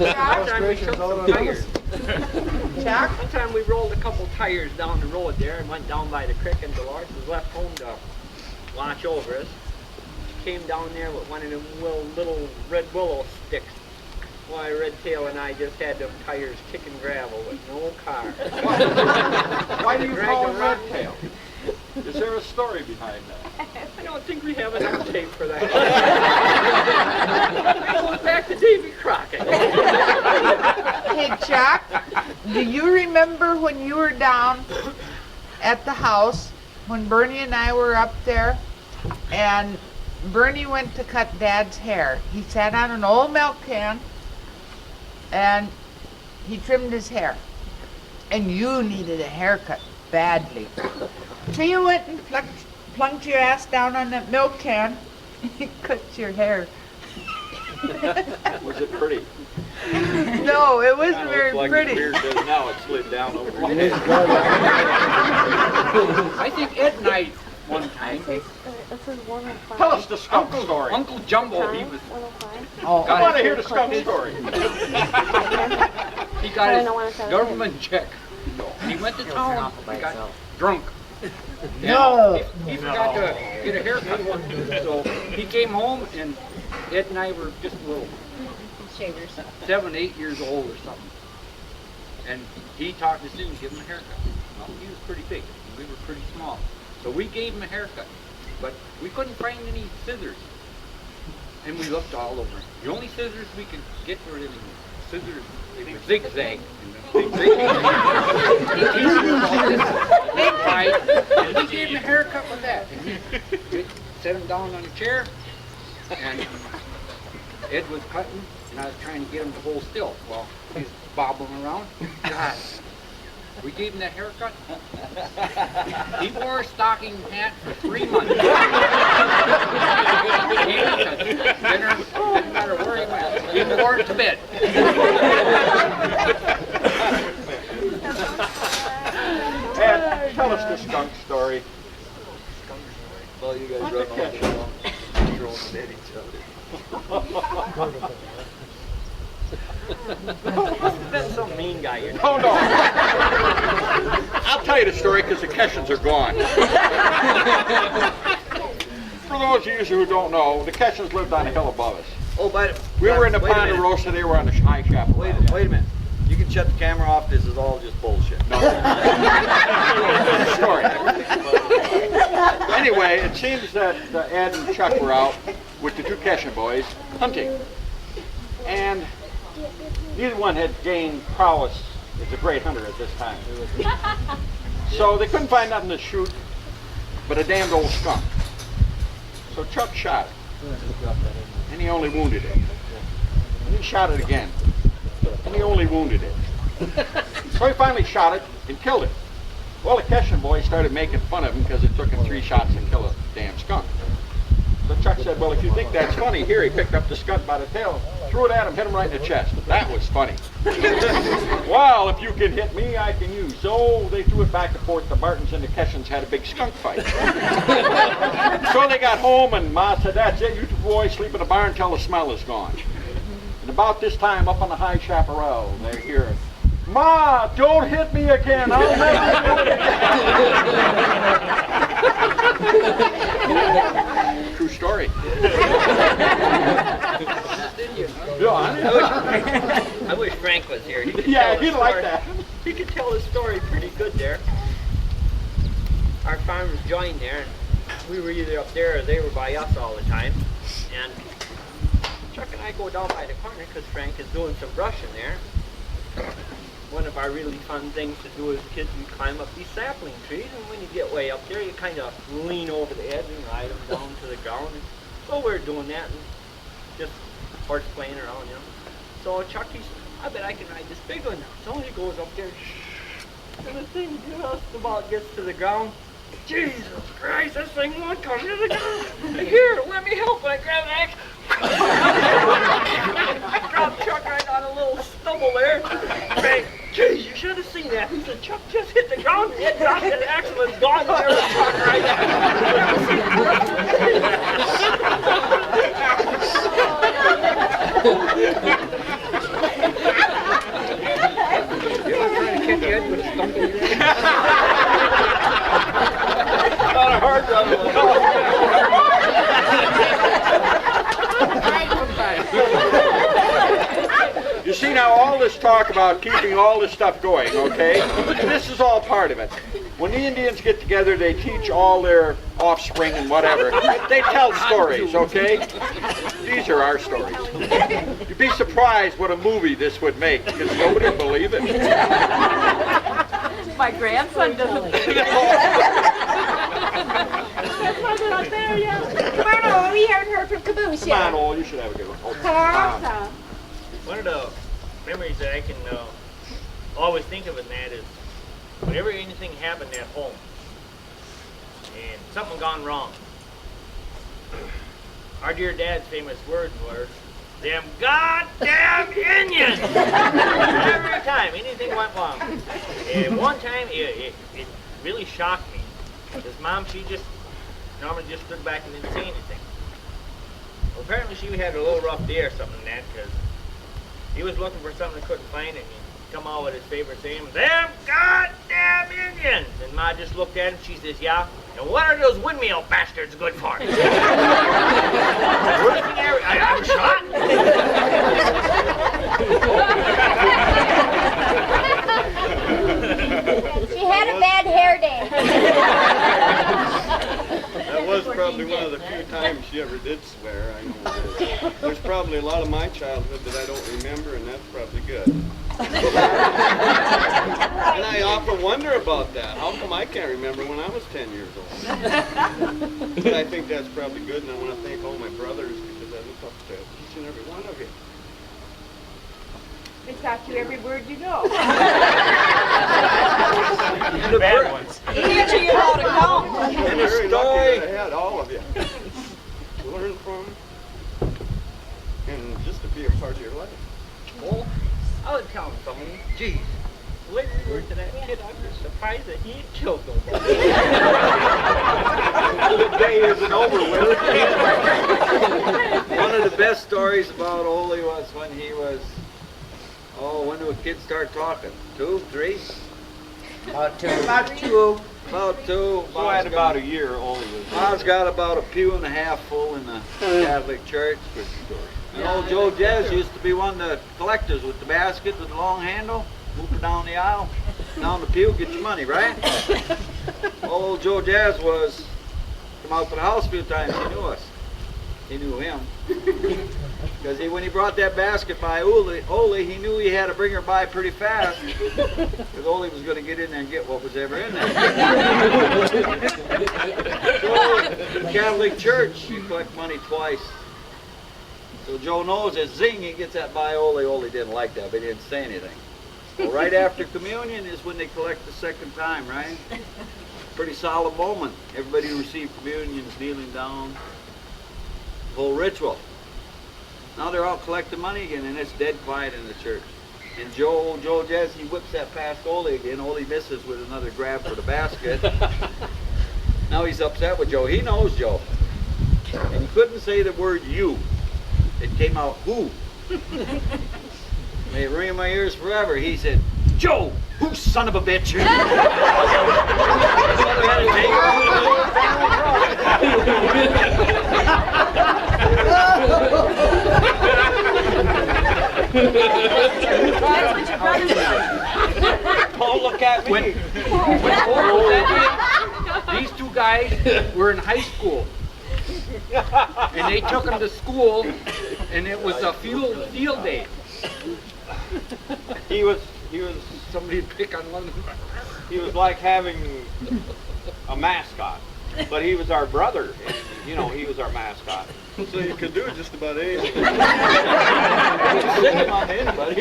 One time we took some tires. Chuck? One time we rolled a couple tires down the road there and went down by the creek, and Dolores was left home to watch over us. She came down there with one of them little red willow sticks. Why, Redtail and I just had them tires kicking gravel with no car. Why do you call them Redtail? Is there a story behind that? I don't think we have enough tape for that. It goes back to Davy Crockett. Hey, Chuck, do you remember when you were down at the house, when Bernie and I were up there, and Bernie went to cut Dad's hair? He sat on an old milk can, and he trimmed his hair. And you needed a haircut badly. So you went and plunked your ass down on that milk can, and he cut your hair. Was it pretty? No, it wasn't very like pretty. His beard does now. It slid down over his head. I think Ed and I, one time, Tell us the skunk story. Uncle Jumbo, he was, Oh, I want to hear the skunk story. he got his government check. And he went to town, he got drunk. No. He forgot to get a haircut. So he came home, and Ed and I were just little, 7, 8 years old or something. And he talked us in to give him a haircut. Well, he was pretty big, and we were pretty small. So we gave him a haircut, but we couldn't find any scissors. And we looked all over. The only scissors we could get were the scissors, they were zigzag. And we gave him a haircut with that. And we set him down on a chair, and Ed was cutting, and I was trying to get him to hold still. Well, he's bobbling around. God. We gave him that haircut. He wore a stocking hat for 3 months. He ate to dinner, didn't matter where he went. He wore it to bed. Ed, tell us the skunk story. Well, you guys run all day long, throwing at each other. Must have been some mean guy, you know. Oh, no. I'll tell you the story because the Keshens are gone. For those of you who don't know, the Keshens lived on a hill above us. Oh, but We were in the wait a minute. Ponderosa, they were on the high chapel. Wait a minute. You can shut the camera off. This is all just bullshit. No. Story. Anyway, it seems that Ed and Chuck were out with the 2 Keshen boys hunting. And neither one had gained prowess as a great hunter at this time. So they couldn't find nothing to shoot but a damned old skunk. So Chuck shot it. And he only wounded it. And he shot it again. And he only wounded it. So he finally shot it and killed it. Well, the Keshen boys started making fun of him because it took him 3 shots to kill a damn skunk. So Chuck said, well, if you think that's funny, here, he picked up the skunk by the tail, threw it at him, hit him right in the chest. That was funny. Well, if you can hit me, I can you. So they threw it back and forth. The Bartens and the Keshens had a big skunk fight. So they got home, and Ma said, that's it, you 2 boys sleep in the barn until the smell is gone. And about this time, up on the high chaparral, they hear, Ma, don't hit me again. I'll never do it again. True story. I wish Frank was here. He could Yeah, tell he'd the like story. that. He could tell the story pretty good there. Our farmers joined there, and we were either up there or they were by us all the time. And Chuck and I go down by the corner because Frank is doing some brushing there. One of our really fun things to do as kids, we climb up these sapling trees, and when you get way up there, you kind of lean over the edge and ride them down to the ground. And so we're doing that and just horse playing around, you know. So Chucky's, I bet I can ride this big one now. So he goes up there, and the thing just about gets to the ground. Jesus Christ, this thing won't come to the ground. Here, let me help. And I grab an axe. I dropped Chuck right on a little stubble there. Frank, geez, you should have seen that. He said, Chuck just hit the ground, it dropped, and the axe was gone. There was Chuck right there. something? Not a hard run. You see now all this talk about keeping all this stuff going, okay? This is all part of it. When the Indians get together, they teach all their offspring and whatever. They tell stories, okay? These are our stories. You'd be surprised what a movie this would make, because nobody would believe it. My grandson doesn't believe it. That's why they're not there yet. Come on, Ola, we haven't heard from Caboose Come on, yet. Ola, you should have a good one. Come on. One of the memories that I can always think of in that is whenever anything happened at home and something gone wrong, our dear dad's famous words were, "Them goddamn Indians!" Every time anything went wrong. And one time it really shocked me. His mom, she just normally just stood back and didn't say anything. Well, apparently she had a little rough day or something like that, because he was looking for something he couldn't find it. Come out with his favorite saying, "Them goddamn Indians!" And Ma just looked at him, she says, "Yeah, and what are those windmill bastards good for?" Worst thing ever, I'm shot. She had a bad hair day. That was probably one of the few times she ever did swear. I know that. There's probably a lot of my childhood that I don't remember, and that's probably good. And I often wonder about that. How come I can't remember when I was 10 years old? But I think that's probably good, and I want to thank all my brothers because I look up to each and every one of you. They taught you every word you know. The bad ones. Each of you how to count. I'm very lucky that I had all of you to learn from and just to be a part of your life. Well, I was telling someone, geez, when we were to that kid, I was surprised that he had killed nobody. The day isn't over with. One of the best stories about Ole was when he was, when do kids start talking? 2, 3? About two. About 2. So I had about a year, Ole was. Mom's got about a pew and a half full in the Catholic Church. Good story. And old Joe Jazz used to be one of the collectors with the basket with the long handle, moving down the aisle, down the pew, get your money, right? Old Joe Jazz come out to the house a few times, he knew us. He knew him. Because when he brought that basket by Ole, he knew he had to bring her by pretty fast. Because Ole was going to get in there and get what was ever in there. So, the Catholic Church, you collect money twice. So Joe knows that zing, he gets that by Ole. Ole didn't like that, but he didn't say anything. So right after communion is when they collect the second time, right? Pretty solemn moment. Everybody who received communion is kneeling down. Whole ritual. Now they're all collecting money again, and it's dead quiet in the church. And Joe Jazz, he whips that past Ole again. Ole misses with another grab for the basket. Now he's upset with Joe. He knows Joe. And he couldn't say the word you. It came out who. May it ring in my ears forever. He said, "Joe, who son of a bitch?" Don't look at me. When Ole was that age, these two guys were in high school. And they took him to school, and it was a field day. He was Somebody'd pick on one of them. he was like having a mascot, but he was our brother. And, he was our mascot. So you could do just about anything. Stick him on to anybody.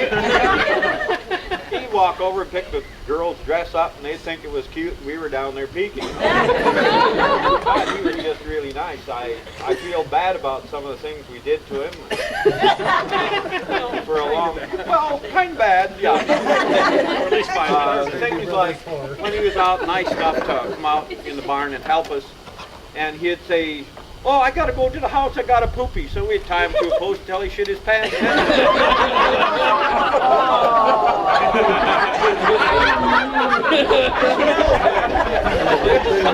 He'd walk over and pick the girl's dress up, and they'd think it was cute, and we were down there peeking. God, he was just really nice. I feel bad about some of the things we did to him. For a long, kind of bad, yeah. Or at least things like when he was out nice enough to come out in the barn and help us, and he'd say, "Oh, I gotta go to the house, I got a poopy." So we'd tie him to a post until he shit his pants.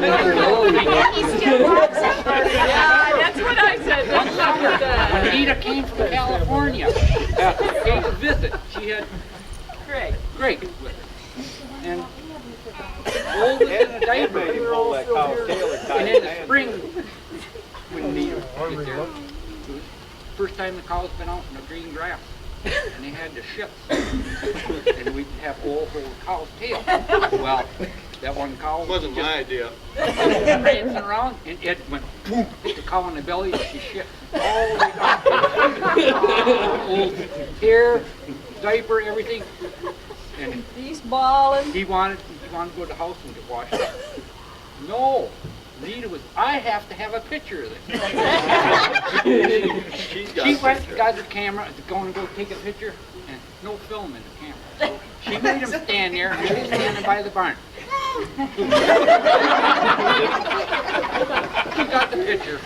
He still walks it. Yeah, that's what I said. That's what I said. When Anita came from California, came to visit, she had Greg with her. And old was in a diaper. Maybe pull that cow's tail and tie And it in the spring, when Anita was there, it was the first time the cow's been out in the green grass. And they had the ships. And we'd have all hold cow's tail. Well, that one cow Wasn't my idea. prancing around, and Ed went boom, hit the cow in the belly, and she shit all the way down. Old hair, diaper, everything. And He's bawling. he wanted to go to the house and get washed up. No. Nita was, I have to have a picture of this. She's got She a went, picture. got her camera, going to go take a picture, and no film in the camera. So she made him stand there, and he was standing by the barn. He got the picture.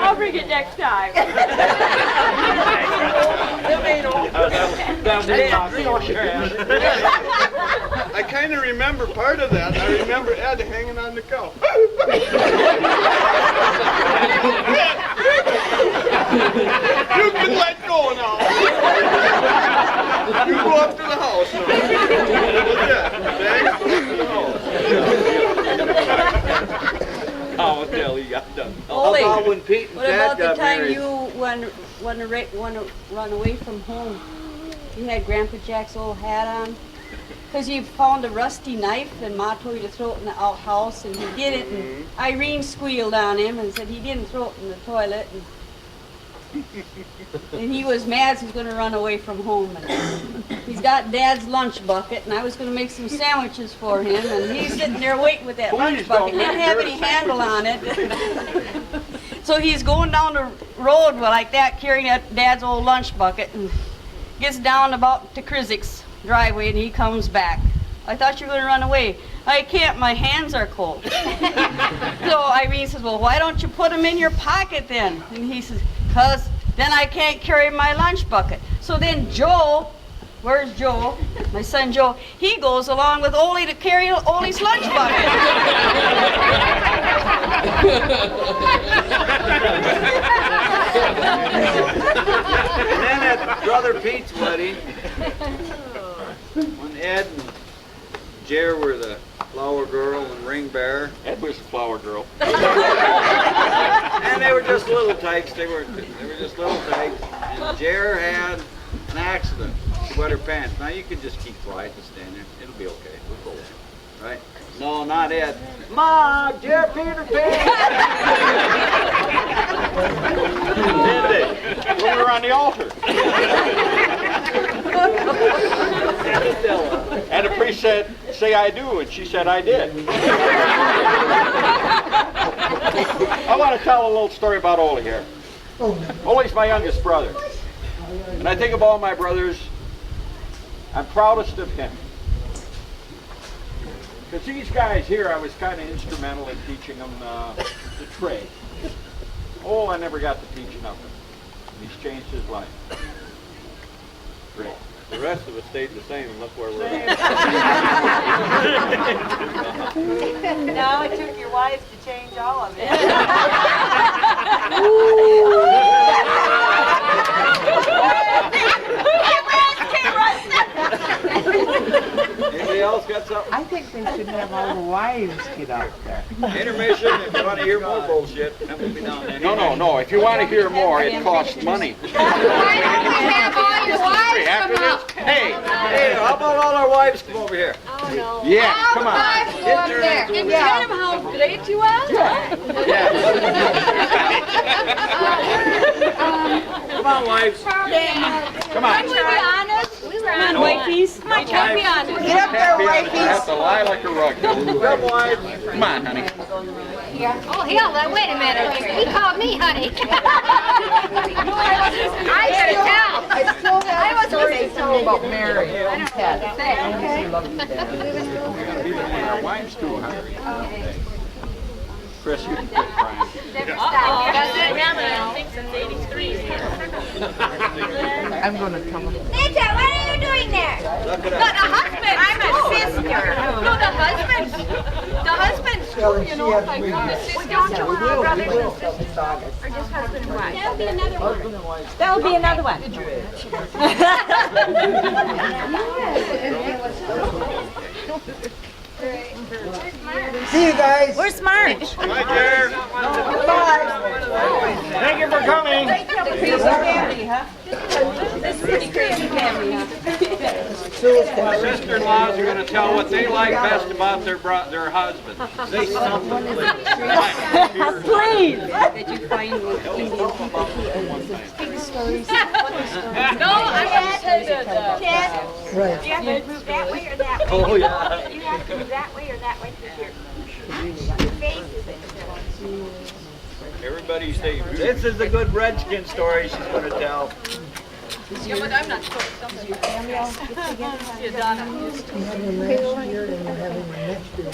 I'll bring it next time. I kind of remember part of that. I remember Ed hanging on the cow. You can let go now. You go up to the house now. That was it. Thanks. Up to the house. Oh, tell you got done. Ole, How about when Pete and what Dad about the got time married? you want to run away from home? You had Grandpa Jack's old hat on? Because you found a rusty knife and Ma told you to throw it in the outhouse and he did it and Irene squealed on him and said he didn't throw it in the toilet and he was mad so he was going to run away from home. And he's got Dad's lunch bucket and I was going to make some sandwiches for him and he's sitting there waiting with that lunch bucket. Didn't have any handle on it. So he's going down the road like that carrying that Dad's old lunch bucket and gets down about to Krizik's driveway and he comes back. I thought you were going to run away. I can't, my hands are cold. So Irene says, well, why don't you put them in your pocket then? And he says, because then I can't carry my lunch bucket. So then Joe, where's Joe? My son Joe, he goes along with Ole to carry Ole's lunch bucket. And then at Brother Pete's wedding, when Ed and Jer were the flower girl and ring bearer, Ed was the flower girl. and they were just little tykes. They were just little tykes. And Jer had an accident. She wet her pants. Now you can just keep quiet and stand there. It'll be okay. We'll go. Right? No, not Ed. Ma, Jer Peter Pan. Did they? When we were on the altar. And the priest said, say I do, and she said I did. I want to tell a little story about Ole here. Ole's my youngest brother. And I think of all my brothers, I'm proudest of him. Because these guys here, I was kind of instrumental in teaching them the trade. Oh, I never got to teach nothing. He's changed his life. Great. The rest of us stayed the same, and look where we're at. Now it took your wives to change all of it. Anybody else got something? I think they should have all the wives get out there. Intermission, if you want to hear more bullshit, then we'll be down there. No. If you want to hear more, it costs money. Why don't we have all your wives After come this, up? Hey, how about all our wives come over here? Oh, no. yeah, All come the on. wives go up there. And tell him how great you are. Come on, wives. Come Can on. we be honest? Come on, wifeys. Come on, can we be honest? Get up there, I have wifeys. to lie like a rug. Come, wives. Come on, honey. Oh, hell, wait a minute. He called me honey. I could tell. I still have a story to tell about Mary and Ted. I love you, Dad. Even when our wives too hungry. Chris, you can quit crying. I'm going to tell them. Nita, what are you doing there? Look at Got us. a husband. I'm a sister. No, the husband's. The husband's too, you know, like the sister. Don't you want our brothers and sisters? Or just husband and wife? That'll be another one. That'll be another one. See you guys. Where's Marge? Hi, Jer. Thank you for coming. Crazy family, huh? This is pretty crazy family, huh? My sister-in-laws are going to tell what they like best about their husbands. Say something, Please! Did you find with Indian people? No, I have to do Ted, Right. do you have to move that way or that way? Oh, yeah. You have to move that way or that way because your face is in Everybody say, This is a good Redskin story she's going to tell. Yeah, but I'm not sure. Somebody Yeah, Donna. You're having them next year and you're having them next year.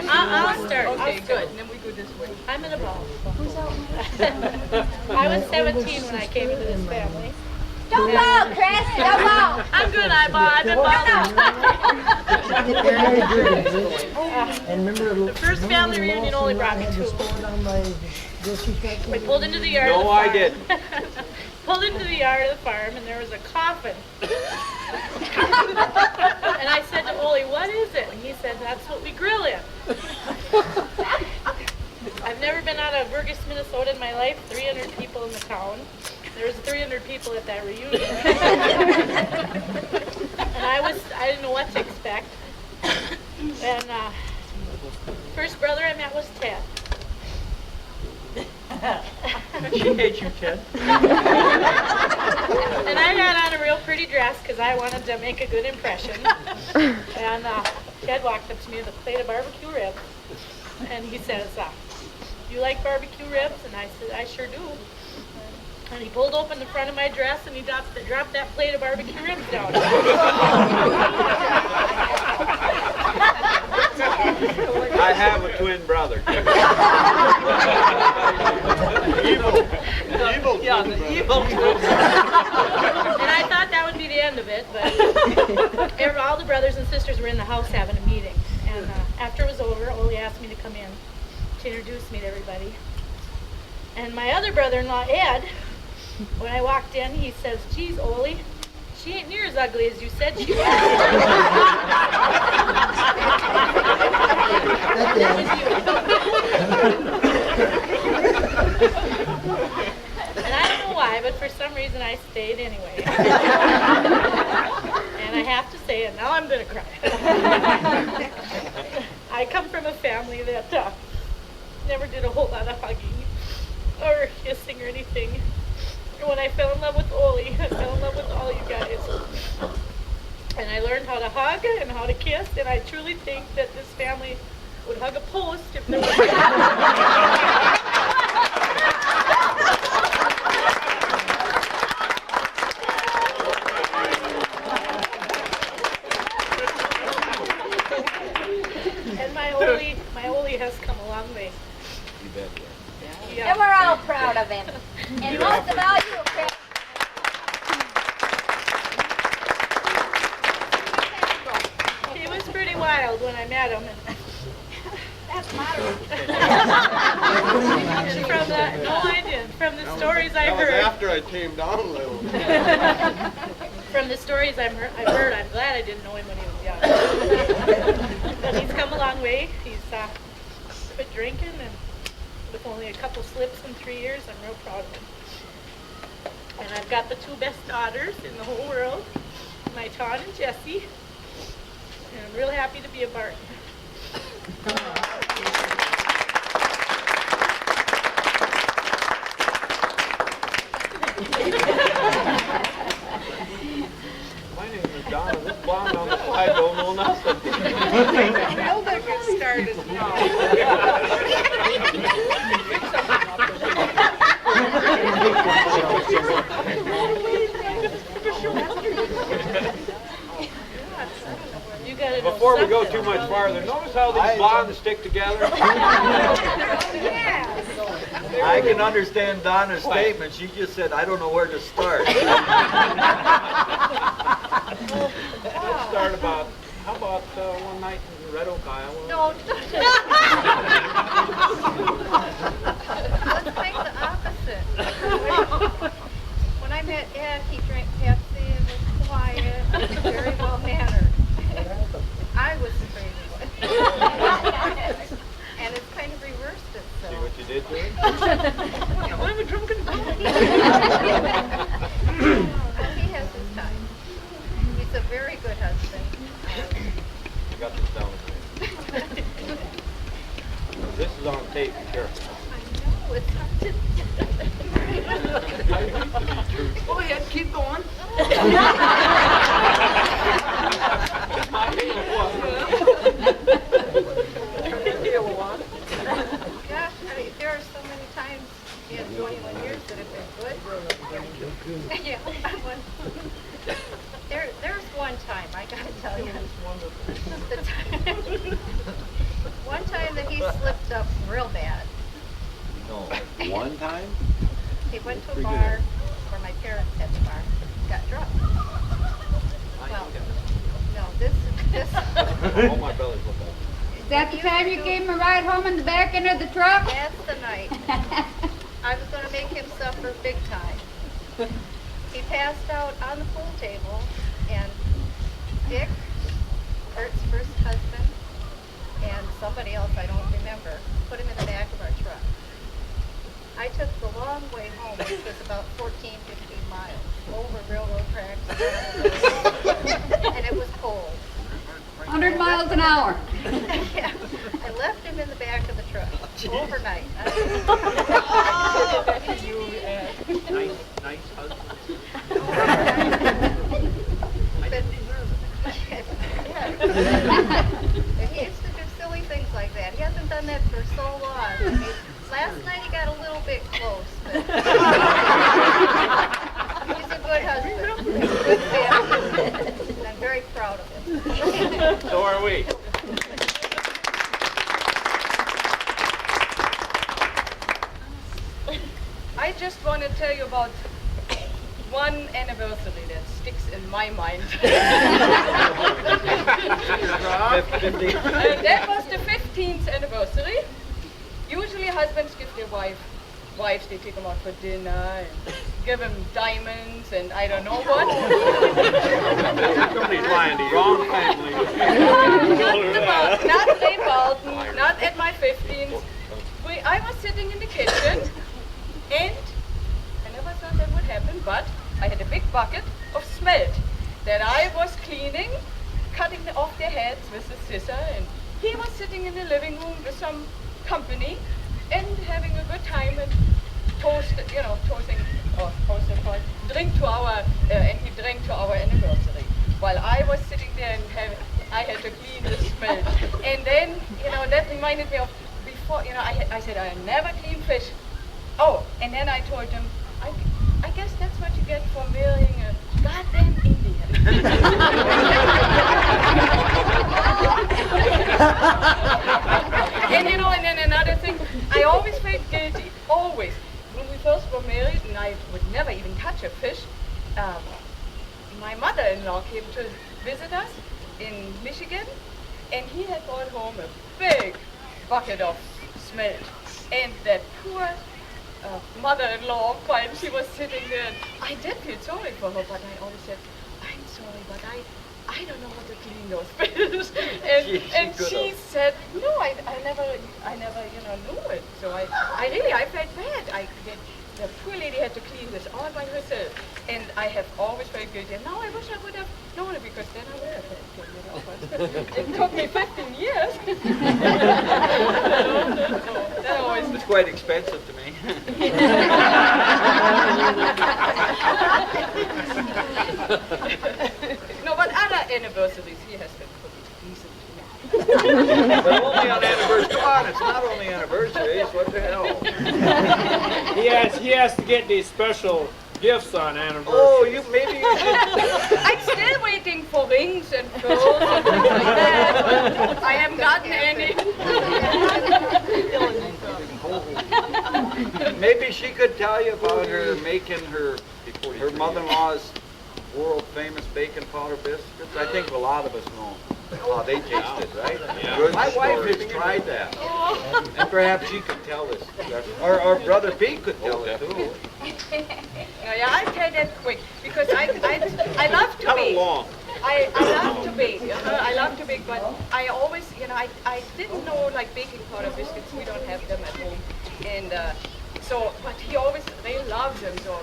I'll start. Okay, good. And then we go this way. I'm in a ball. I was 17 when I came into this family. Don't bow, Chris. Don't bow. I'm good, I've been And remember The first family reunion only brought me two. We pulled into the yard of the no, farm. I didn't. Pulled into the yard of the farm and there was a coffin. And I said to Ole, what is it? And he said, that's what we grill in. I've never been out of Burgess, Minnesota in my life. 300 people in the town. There was 300 people at that reunion. And I didn't know what to expect. And first brother I met was Ted. She hates you, Ted. And I had on a real pretty dress because I wanted to make a good impression. And Ted walked up to me with a plate of barbecue ribs. And he says, you like barbecue ribs? And I said, I sure do. And he pulled open the front of my dress and he dropped that plate of barbecue ribs down. I have a twin brother. Evil. And I thought that would be the end of it, but all the brothers and sisters were in the house having a meeting. And after it was over, Ole asked me to come in to introduce me to everybody. And my other brother-in-law, Ed, when I walked in, he says, geez, Ole, she ain't near as ugly as you said she was. And I don't know why, but for some reason I stayed anyway. And I have to say it, now I'm going to cry. I come from a family that never did a whole lot of hugging or kissing or anything. And when I fell in love with Ole, I fell in love with all you guys. And I learned how to hug and how to kiss, and I truly think that this family would hug a post if there was... And my Ole has come a long way. You bet. Yeah. And we're all proud of him. And most of all, you, Chris. He was pretty wild when I met him. That's moderate. No, I didn't. From the stories I've That was heard. after I tamed down a little. From the stories I've heard, I'm glad I didn't know him when he was young. But he's come a long way. He's quit drinking, and with only a couple slips in 3 years, I'm real proud of him. And I've got the two best daughters in the whole world, my Todd and Jessie. And I'm real happy to be a Barten. My name is Donna. This blonde on the side don't know nothing. Hilda gets started now. You gotta know Before we go something. too much farther, notice how these blondes stick together? Yeah. They I can understand Donna's statement. She just said, I don't know where to start. Let's start about, how about one night in Red Oak, Iowa? No. Let's make the opposite. When I met Ed, he drank Pepsi and was quiet, very well mannered. I was the crazy one. And it's kind of reversed itself. See what you did to him? I'm a drunken He has his time. He's a very good husband. You got this down with me. This is on tape, be careful. I know, it's hard to... Go ahead, keep going. Gosh, there are so many times in 21 years that have been good. Yeah, there's one time, I gotta tell you. One time that he slipped up real bad. No, one time? He went to a bar where my parents had the bar, got drunk. Well, no, this. All my brothers look up. Is that the time you gave him a ride home in the back end of the truck? That's the night. I was going to make him suffer big time. He passed out on the pool table, and Dick, Kurt's first husband, and somebody else I don't remember, put him in the back of our truck. I took the long way home, which was about 14, 15 miles, over railroad tracks, and it was cold. 100 miles an hour. Yeah. I left him in the back of the truck overnight. Nice husband. But he used to do silly things like that. He hasn't done that for so long. Last night he got a little bit close, but he's a good husband, good family, and I'm very proud of him. So are we. I just want to tell you about one anniversary that sticks in my mind. That was the 15th anniversary. Usually husbands give their wives, they take them out for dinner and give them diamonds and I don't know what. Somebody's lying to you. Wrong family. Not Ray Barten, not at my 15th. I was sitting in the kitchen and I never thought that would happen, but I had a big bucket of smelt that I was cleaning, cutting off their heads with a scissor, and he was sitting in the living room with some company and having a good time and drink to our, and he drank to our anniversary. While I was sitting there and I had to clean the smelt. And then, that reminded me of before, I said I never clean fish. Oh, and then I told him, I guess that's what you get for marrying a goddamn Indian. And and then another thing, I always felt guilty, always. When we first were married and I would never even catch a fish, my mother-in-law came to visit us in Michigan, and he had brought home a big bucket of smelt. And that poor mother-in-law, while she was sitting there, and I did feel sorry for her, but I always said, I'm sorry, but I don't know how to clean those fish. And she said, no, I never knew it. So I felt bad. The poor lady had to clean this all by herself. And I have always felt guilty. And now I wish I would have known it, because then I would have had to, But it took me 15 years. That always... It's quite expensive to me. No, but other anniversaries, he has been pretty decent to me. But only on anniversaries. Come on, it's not only anniversaries. What the hell? He has to get these special gifts on anniversary. Oh, maybe you should. I'm still waiting for rings and pearls and things like that. I haven't gotten any. Maybe she could tell you about her making her mother-in-law's world famous bacon powder biscuits. I think a lot of us know how they tasted, right? Good. My wife has tried that, and perhaps she could tell us. Or Brother Pete could tell it too. Yeah, I'll tell that quick because I love to Come bake. along. I love to bake. I love to bake, but I always, I didn't know like baking powder biscuits. We don't have them at home, and but he always really loves them. So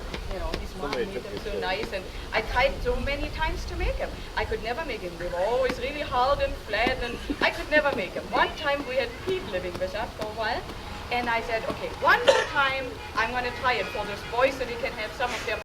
his mom made them so nice, and I tried so many times to make them. I could never make them. They were always really hard and flat, and I could never make them. One time we had Pete living with us for a while, and I said, okay, one more time I'm going to try it for those boys so they can have some of their